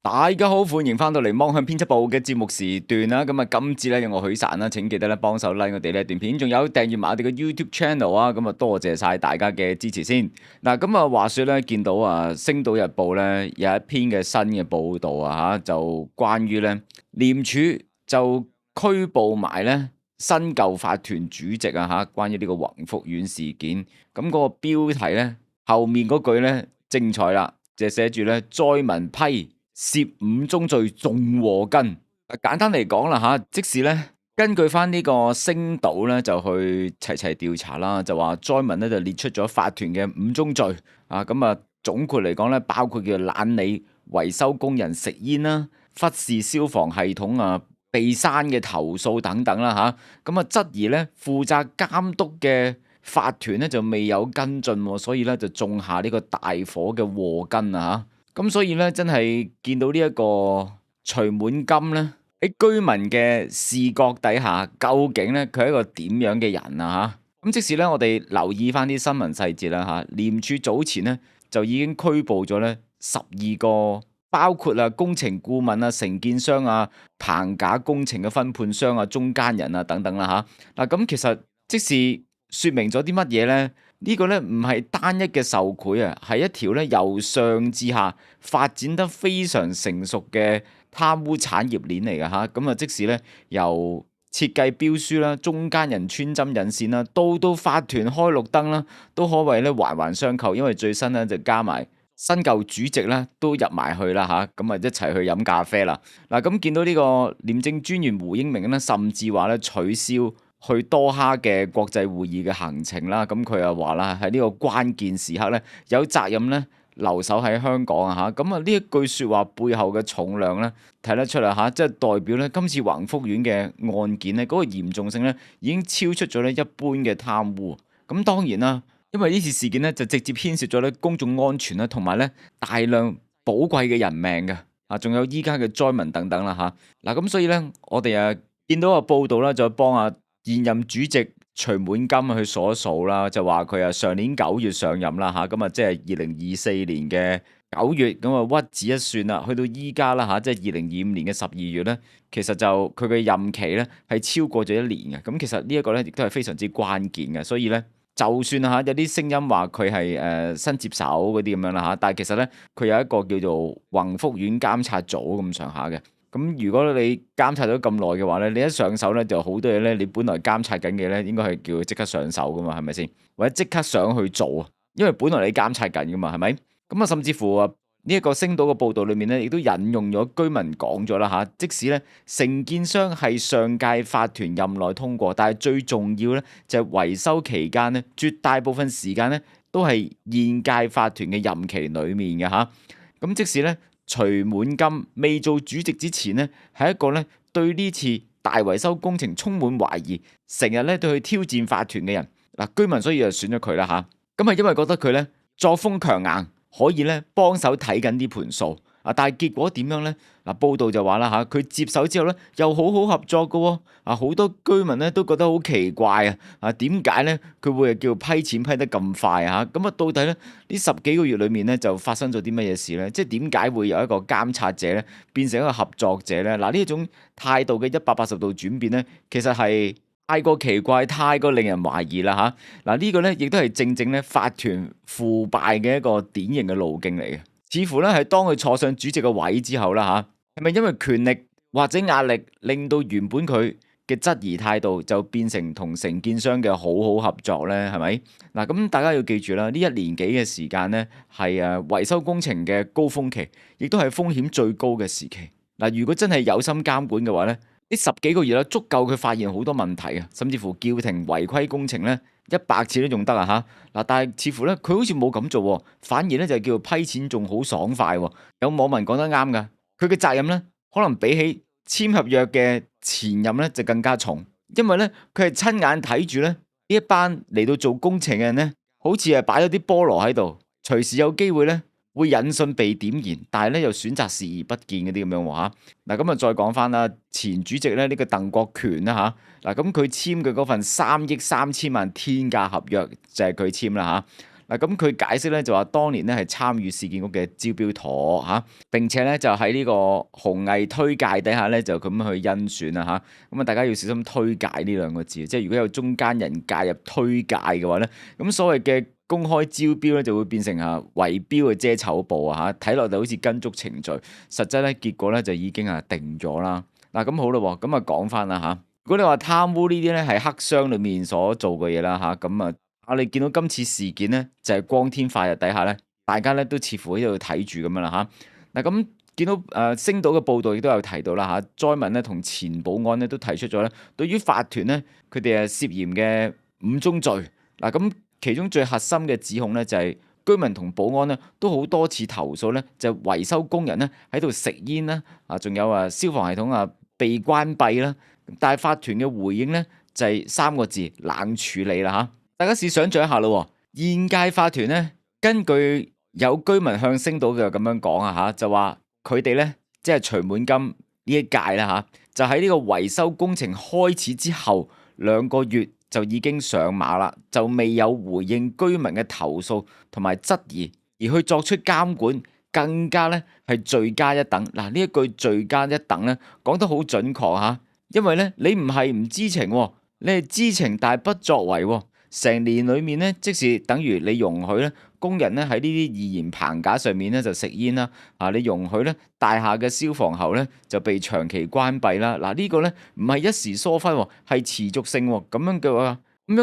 大家好，歡迎翻到嚟芒向編輯部嘅節目時段啦。咁啊，今次咧有我許散啦，請記得咧幫手 like 我哋呢段片，仲有訂閱埋我哋嘅 YouTube Channel 啊。咁啊，多謝晒大家嘅支持先。嗱，咁啊，話說咧，見到啊，《星島日報》咧有一篇嘅新嘅報導啊，就關於咧廉署就拘捕埋咧新舊法團主席啊，關於呢個宏福苑事件。咁嗰個標題咧後面嗰句咧精彩啦，就寫住咧災民批涉五宗罪重禍根。簡單嚟講啦吓，即使咧根據翻呢個星島咧就去齊齊調查啦，就話災民咧就列出咗法團嘅五宗罪啊。咁啊總括嚟講咧，包括叫懶理維修工人食煙啦，忽視消防系統啊，被刪嘅投訴等等啦吓。咁啊質疑咧負責監督嘅法團咧就未有跟進，所以咧就種下呢個大火嘅禍根啊。咁所以咧，真係見到呢一個徐滿金咧喺居民嘅視覺底下，究竟咧佢係一個點樣嘅人啊？嚇！咁即使咧，我哋留意翻啲新聞細節啦嚇，廉署早前咧就已經拘捕咗咧12個，包括啊工程顧問啊、承建商啊、棚架工程嘅分判商啊、中間人啊等等啦嚇。嗱，咁其實即是説明咗啲乜嘢咧？呢個咧唔係單一嘅受賄啊，係一條咧由上至下發展得非常成熟嘅貪污產業鏈嚟嘅嚇。咁啊，即使咧由設計標書啦、中間人穿針引線啦，到法團開綠燈啦，都可謂咧環環相扣。因為最新咧就加埋新舊主席咧都入埋去啦嚇，咁啊一齊去飲咖啡啦。嗱，咁見到呢個廉政專員胡英明咧，甚至話咧取消去多哈嘅國際會議嘅行程啦，咁佢又話啦，喺呢個關鍵時刻咧，有責任咧留守喺香港啊嚇，咁啊呢一句説話背後嘅重量咧，睇得出啦嚇，即係代表咧今次宏福苑嘅案件咧，嗰個嚴重性咧已經超出咗咧一般嘅貪污。咁當然啦，因為呢次事件咧就直接牽涉咗咧公眾安全啦，同埋咧大量寶貴嘅人命嘅啊，仲有依家嘅災民等等啦嚇。嗱咁所以咧，我哋見到個報道啦，就幫現任主席徐滿金去數一數啦，就話佢上年9月上任啦嚇，咁啊即係2024年嘅9月，咁啊屈指一算啦，去到依家啦嚇，即係2025年嘅12月咧，其實就佢嘅任期咧係超過咗1年嘅，咁其實呢一個咧亦都係非常之關鍵嘅，所以咧就算有啲聲音話佢係新接手嗰啲咁樣啦嚇，但係其實咧佢有一個叫做宏福苑監察組咁上下嘅。咁如果你監察咗咁耐嘅話咧，你一上手咧就好多嘢咧，你本來監察緊嘅咧，應該係叫佢即刻上手噶嘛，係咪先？或者即刻上去做啊？因為本來你監察緊噶嘛，係咪？咁啊，甚至乎呢一個星島嘅報導裏面咧，亦都引用咗居民講咗啦嚇，即使咧承建商係上屆法團任內通過，但係最重要咧就係維修期間咧，絕大部分時間咧都係現屆法團嘅任期裡面嘅嚇。咁即使咧徐滿金未做主席之前咧，係一個咧對呢次大維修工程充滿懷疑，成日咧都去挑戰法團嘅人。嗱，居民所以就選咗佢啦嚇。咁係因為覺得佢咧作風強硬，可以咧幫手睇緊啲盤數啊。但係結果點樣咧？嗱，報道就話啦嚇，佢接手之後咧又好好合作嘅喎。啊，好多居民咧都覺得好奇怪啊！啊，點解咧佢會係叫批錢批得咁快啊？咁啊，到底咧呢10幾個月裏面咧就發生咗啲乜嘢事咧？即係點解會由一個監察者咧變成一個合作者咧？嗱，呢一種態度嘅180度轉變咧，其實係太過奇怪，太過令人懷疑啦嚇。嗱，呢個咧亦都係正正咧法團腐敗嘅一個典型嘅路徑嚟嘅。似乎咧係當佢坐上主席嘅位之後啦嚇，係咪因為權力或者壓力令到原本佢嘅質疑態度就變成同承建商嘅好好合作咧？係咪？嗱，咁大家要記住啦，呢1年幾嘅時間咧係維修工程嘅高峰期，亦都係風險最高嘅時期。嗱，如果真係有心監管嘅話咧，呢10幾個月啦，足夠佢發現好多問題啊，甚至乎叫停違規工程咧100次都仲得啊嚇！嗱，但係似乎咧佢好似冇咁做喎，反而咧就叫批錢仲好爽快喎。有網民講得啱㗎，佢嘅責任咧可能比起簽合約嘅前任咧就更加重，因為咧佢係親眼睇住咧呢一班嚟到做工程嘅人咧，好似係擺咗啲菠蘿喺度，隨時有機會咧會引信被點燃，但係咧又選擇視而不見嗰啲咁樣喎嚇。嗱，咁啊再講翻啦，前主席咧呢個鄧國權啦嚇，嗱咁佢簽嘅嗰份3億3千萬天價合約就係佢簽啦嚇。嗱，咁佢解釋咧就話，當年咧係參與市建局嘅招標妥嚇，並且咧就喺呢個紅藝推介底下咧就咁去甄選啦嚇。咁啊，大家要小心推介呢兩個字，即係如果有中間人介入推介嘅話咧，咁所謂嘅公開招標咧就會變成圍標嘅遮醜布啊嚇，睇落就好似跟足程序，實質咧結果咧就已經定咗啦。嗱，咁好啦喎，咁啊講翻啦嚇，如果你話貪污呢啲咧係黑箱裏面所做嘅嘢啦嚇，咁啊我哋見到今次事件咧就係光天化日底下咧，大家咧都似乎喺度睇住咁樣啦嚇。嗱，咁見到星島嘅報導亦都有提到啦嚇，災民咧同前保安咧都提出咗咧，對於法團咧佢哋涉嫌嘅5宗罪。嗱，咁其中最核心嘅指控咧就係居民同保安咧都好多次投訴咧，就維修工人咧喺度食煙啦，仲有消防系統被關閉啦。但係法團嘅回應咧就係3個字：冷處理啦嚇。大家試想像一下咯，現屆法團咧，根據有居民向星島嘅咁樣講嚇，就話佢哋咧即係徐滿金呢一屆啦嚇，就喺呢個維修工程開始之後2個月就已經上馬啦，就未有回應居民嘅投訴同埋質疑，而去作出監管，更加咧係罪加一等。嗱，呢一句罪加一等咧講得好準確嚇，因為咧你唔係唔知情，你係知情但係不作為。成年裏面咧，即是等於你容許咧工人咧喺呢啲易燃棚架上面咧就食煙啦，你容許咧大廈嘅消防喉咧就被長期關閉啦。嗱，呢個咧唔係一時疏忽，係持續性喎。咁樣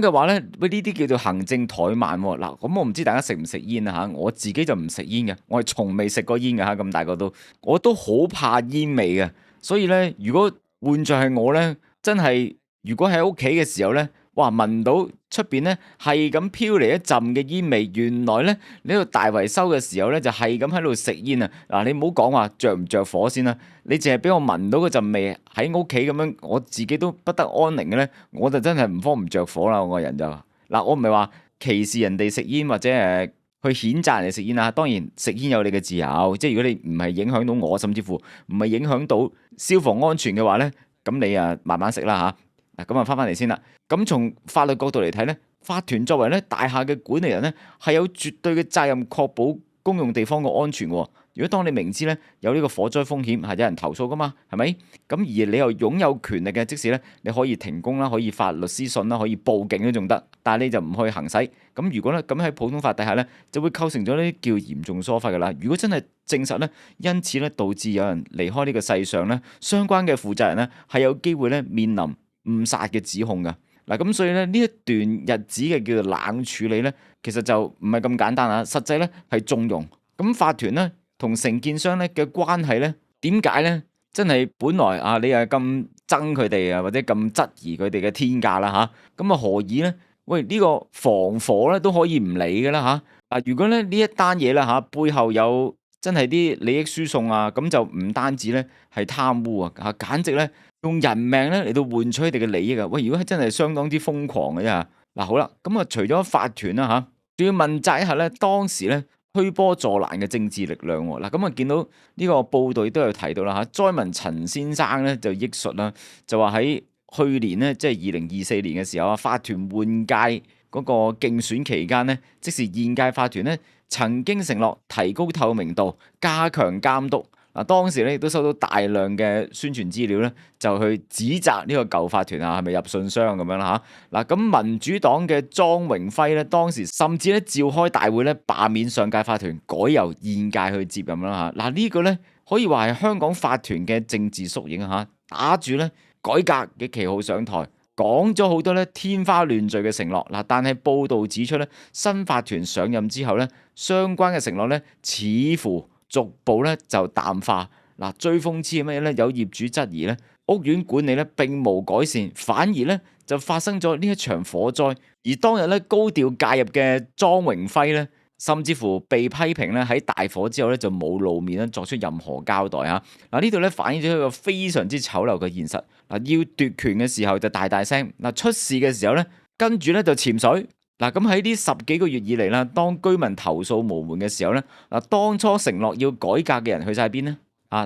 嘅話咧，喂，呢啲叫做行政怠慢喎。嗱，咁我唔知大家食唔食煙啊嚇，我自己就唔食煙嘅，我係從未食過煙嘅嚇，咁大個都我都好怕煙味嘅。所以咧，如果換作係我咧，真係如果喺屋企嘅時候咧，哇！聞到出邊咧係咁飄嚟一陣嘅煙味，原來咧你喺度大維修嘅時候咧就係咁喺度食煙啊！嗱，你唔好講話着唔着火先啦，你淨係俾我聞到嗰陣味喺屋企咁樣，我自己都不得安寧嘅咧，我就真係唔慌唔着火啦！我個人就嗱，我唔係話歧視人哋食煙或者去譴責人哋食煙啊。當然食煙有你嘅自由，即係如果你唔係影響到我，甚至乎唔係影響到消防安全嘅話咧，咁你慢慢食啦嚇。嗱，咁翻嚟先啦。咁從法律角度嚟睇咧，法團作為咧大廈嘅管理人咧，係有絕對嘅責任確保公用地方嘅安全喎。如果當你明知咧有呢個火災風險，係有人投訴噶嘛，係咪？咁而你又擁有權力嘅，即使咧你可以停工啦，可以發律師信啦，可以報警都仲得，但係你就唔去行使。咁如果咧咁喺普通法底下咧，就會構成咗呢啲叫嚴重疏忽噶啦。如果真係證實咧，因此咧導致有人離開呢個世上咧，相關嘅負責人咧係有機會咧面臨誤殺嘅指控噶。嗱，咁所以咧呢一段日子嘅叫做冷處理咧，其實就唔係咁簡單啊。實際咧係縱容。咁法團咧同承建商咧嘅關係咧，點解咧？真係本來你係咁憎佢哋或者咁質疑佢哋嘅天價啦嚇，咁何以咧？喂，呢個防火咧都可以唔理㗎啦嚇。如果咧呢一單嘢啦背後有真係啲利益輸送咁就唔單止咧係貪污簡直咧〜用人命咧嚟到換取佢哋嘅利益啊！喂，如果係真係相當之瘋狂嘅啫。嗱，好啦，咁除咗法團啦仲要問責一下咧，當時咧推波助瀾嘅政治力量喎。嗱，咁見到呢個報道亦都有提到啦災民陳先生咧就憶述啦，就話喺去年咧即係2024年嘅時候法團換屆嗰個競選期間咧，即是現屆法團咧曾經承諾提高透明度、加強監督。嗱，當時咧亦都收到大量嘅宣傳資料咧，就去指責呢個舊法團係咪入信箱咁樣啦嚇。嗱，咁民主黨嘅莊榮輝咧，當時甚至咧召開大會咧，罷免上屆法團，改由現屆去接任啦嚇。嗱，呢個咧可以話係香港法團嘅政治縮影嚇，打住咧改革嘅旗號上台，講咗好多咧天花亂墜嘅承諾。嗱，但係報道指出咧，新法團上任之後咧，相關嘅承諾咧似乎逐步咧就淡化。嗱，最諷刺係咩咧？有業主質疑咧，屋苑管理咧並無改善，反而咧就發生咗呢一場火災。而當日咧高調介入嘅莊榮輝咧，甚至乎被批評咧喺大火之後咧就冇露面咧作出任何交代嚇。嗱，呢度咧反映咗一個非常之醜陋嘅現實。嗱，要奪權嘅時候就大大聲，嗱，出事嘅時候咧跟住咧就潛水。嗱，咁喺呢10幾個月以嚟啦，當居民投訴無門嘅時候咧，嗱，當初承諾要改革嘅人去晒邊呢？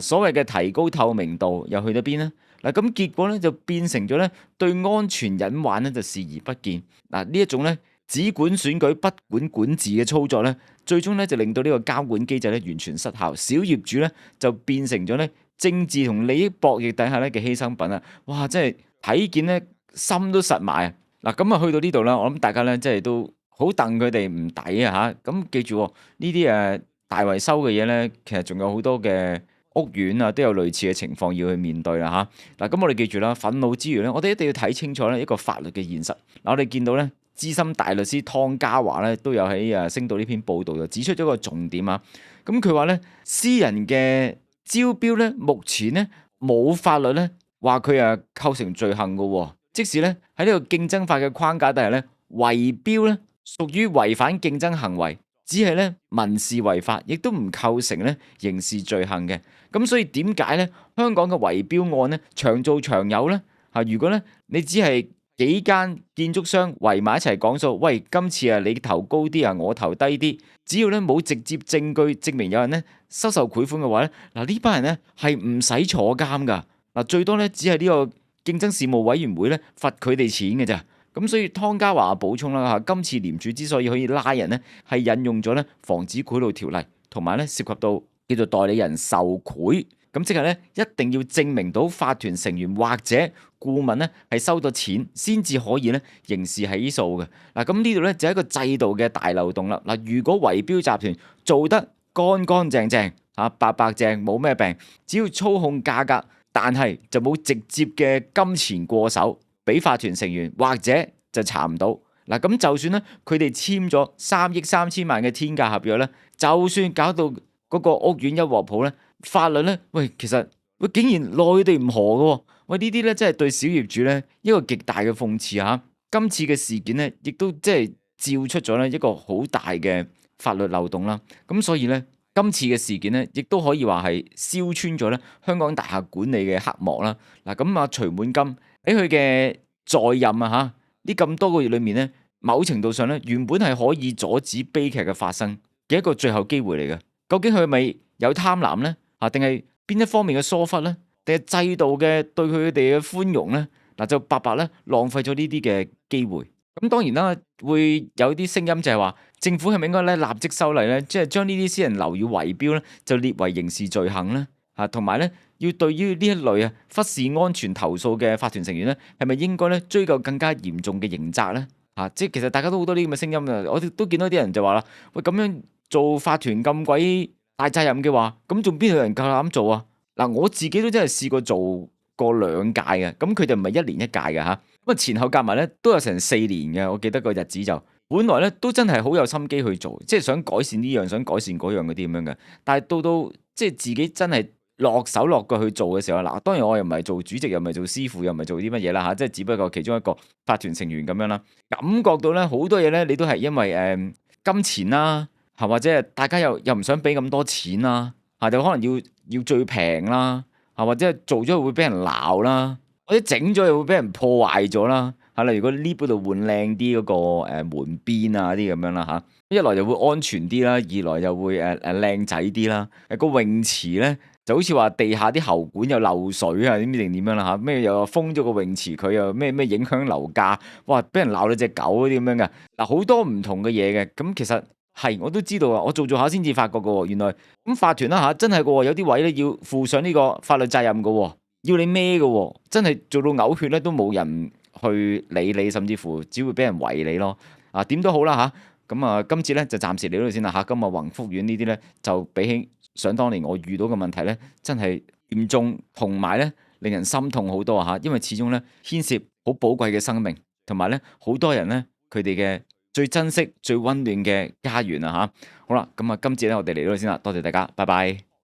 所謂嘅提高透明度又去咗邊呢？嗱，咁結果咧就變成咗咧對安全隱患咧就視而不見。嗱，呢一種咧只管選舉不管管治嘅操作咧，最終咧就令到呢個監管機制咧完全失效，小業主咧就變成咗咧政治同利益博弈底下咧嘅犧牲品啊！哇，真係睇見咧心都實埋啊！嗱，咁啊去到呢度啦，我諗大家咧即係都好戥佢哋唔抵啊嚇！咁記住喎，呢啲大維修嘅嘢咧，其實仲有好多嘅屋苑啊，都有類似嘅情況要去面對啦嚇。嗱，咁我哋記住啦，憤怒之餘咧，我哋一定要睇清楚咧一個法律嘅現實。嗱，我哋見到咧資深大律師湯家驊咧都有喺星島呢篇報導就指出咗個重點啊。咁佢話咧，私人嘅招標咧，目前咧冇法律咧話佢構成罪行嘅喎。即使咧喺呢個競爭法嘅框架底下咧，圍標咧屬於違反競爭行為，只係咧民事違法，亦都唔構成咧刑事罪行嘅。咁所以點解咧香港嘅圍標案咧長做長有咧？如果咧你只係幾間建築商圍埋一齊講數，喂，今次你投高啲啊，我投低啲，只要咧冇直接證據證明有人咧收受賄款嘅話咧，嗱呢班人咧係唔使坐監噶，嗱最多咧只係呢個競爭事務委員會咧罰佢哋錢嘅咋。咁所以湯家驊補充啦嚇，今次廉署之所以可以拉人咧，係引用咗咧防止賄賂條例，同埋咧涉及到叫做代理人受賄，咁即係咧一定要證明到法團成員或者顧問咧係收到錢，先至可以咧刑事起訴嘅。嗱，咁呢度咧就係一個制度嘅大漏洞啦。嗱，如果圍標集團做得乾乾淨淨嚇，白白淨冇咩病，只要操控價格，但係就冇直接嘅金錢過手俾法團成員，或者就查唔到。嗱，咁就算咧佢哋簽咗3億3千萬嘅天價合約咧，就算搞到嗰個屋苑一鑊泡咧，法律咧，喂，其實喂竟然奈佢哋唔何嘅喎，喂呢啲咧真係對小業主咧一個極大嘅諷刺嚇。今次嘅事件咧，亦都即係照出咗咧一個好大嘅法律漏洞啦。咁所以咧，今次嘅事件咧，亦都可以話係燒穿咗咧香港大廈管理嘅黑幕啦。嗱，咁徐滿金喺佢嘅在任啊呢咁多個月裏面咧，某程度上咧原本係可以阻止悲劇嘅發生嘅一個最後機會嚟嘅。究竟佢係咪有貪婪咧？定係邊一方面嘅疏忽咧？定係制度嘅對佢哋嘅寬容咧？嗱，就白白咧浪費咗呢啲嘅機會。咁當然啦，會有啲聲音就係話，政府係咪應該咧立即修例咧，即係將呢啲私人樓宇圍標咧，就列為刑事罪行咧？同埋咧，要對於呢一類忽視安全投訴嘅法團成員咧，係咪應該咧追究更加嚴重嘅刑責咧？即係其實大家都好多呢啲咁嘅聲音啊！我哋都見到啲人就話啦，喂，咁樣做法團咁鬼大責任嘅話，咁仲邊有人夠膽做啊？嗱，我自己都真係試過做過2屆嘅，咁佢哋唔係1年1屆嘅嚇，咁前後夾埋咧都有成4年嘅，我記得個日子就，本來咧都真係好有心機去做，即係想改善呢樣，想改善嗰樣嗰啲咁樣嘅，但係到即係自己真係落手落腳去做嘅時候，嗱，當然我又唔係做主席，又唔係做師傅，又唔係做啲乜嘢啦，即係只不過其中一個法團成員咁樣啦，感覺到咧好多嘢咧，你都係因為金錢啦，或者係大家又唔想俾咁多錢啦，就可能要最平啦，或者係做咗會俾人鬧啦，或者整咗又會俾人破壞咗啦，例如個 lift 嗰度換靚啲嗰個門邊啊啲咁樣啦，一來就會安全啲啦，二來又會靚仔啲啦，個泳池咧就好似話地下啲喉管又漏水啊，點樣啦，咩又封咗個泳池，佢又咩影響樓價，哇，俾人鬧到隻狗嗰啲咁樣嘅，嗱，好多唔同嘅嘢嘅，咁其實係我都知道啊，我做下先至發覺嘅喎，原來咁法團啦真係嘅喎，有啲位咧要負上呢個法律責任嘅喎，要你孭嘅喎，真係做到嘔血咧都冇人去理你，甚至乎只會俾人圍你咯。點都好啦咁今次咧就暫時嚟到呢度先啦今日宏福苑呢啲咧就比起想當年我遇到嘅問題咧，真係嚴重同埋咧令人心痛好多因為始終咧牽涉好寶貴嘅生命，同埋咧好多人咧佢哋嘅最珍惜、最溫暖嘅家園好啦，咁今次咧我哋嚟到呢度先啦，多謝大家，拜拜。